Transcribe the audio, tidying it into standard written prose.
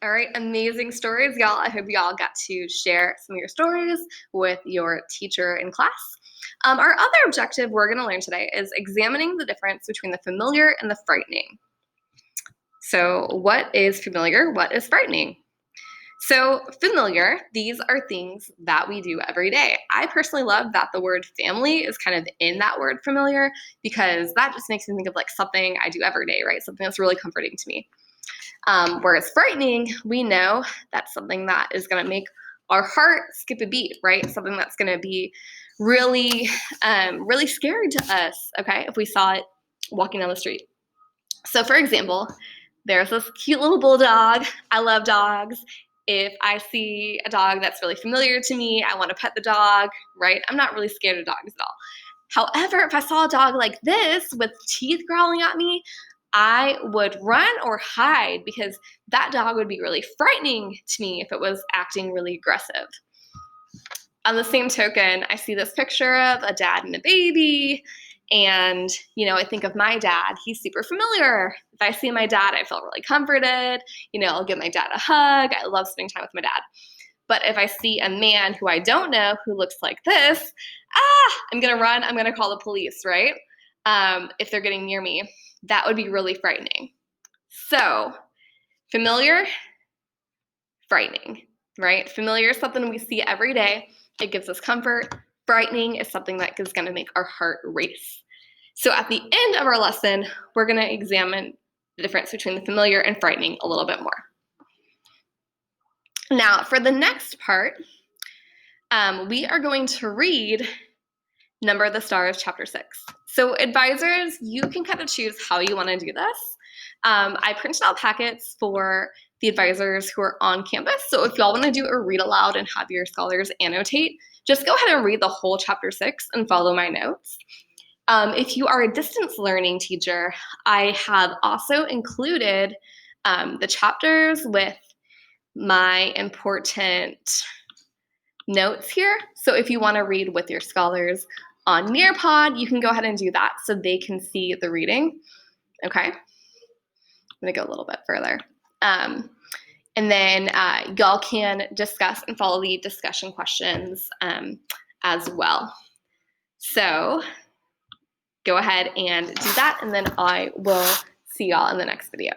All right, amazing stories, y'all. I hope y'all got to share some of your stories with your teacher in class. Our other objective we're going to learn today is examining the difference between the familiar and the frightening. So what is familiar? What is frightening? So familiar, these are things that we do every day. I personally love that the word family is kind of in that word familiar because that just makes me think of like something I do every day, right? Something that's really comforting to me. Whereas frightening, we know that's something that is going to make our heart skip a beat, right? Something that's going to be really, really scary to us, okay, if we saw it walking down the street. So for example, there's this cute little bulldog. I love dogs. If I see a dog that's really familiar to me, I want to pet the dog, right? I'm not really scared of dogs at all. However, if I saw a dog like this with teeth growling at me, I would run or hide because that dog would be really frightening to me if it was acting really aggressive. On the same token, I see this picture of a dad and a baby, and I think of my dad. He's super familiar. If I see my dad, I feel really comforted. I'll give my dad a hug. I love spending time with my dad. But if I see a man who I don't know who looks like this, I'm gonna run. I'm gonna call the police, right? If they're getting near me. That would be really frightening. So, familiar, frightening, right? Familiar is something we see every day. It gives us comfort. Frightening is something that is going to make our heart race. So at the end of our lesson, we're going to examine the difference between the familiar and frightening a little bit more. Now, for the next part, we are going to read Number the Stars, Chapter 6. So advisors, you can kind of choose how you want to do this. I printed out packets for the advisors who are on campus. So if y'all want to do a read aloud and have your scholars annotate, just go ahead and read the whole Chapter 6 and follow my notes. If you are a distance learning teacher, I have also included the chapters with my important notes here. So if you want to read with your scholars on Nearpod, you can go ahead and do that so they can see the reading. Okay, I'm gonna go a little bit further. And then y'all can discuss and follow the discussion questions as well. So go ahead and do that, and then I will see y'all in the next video.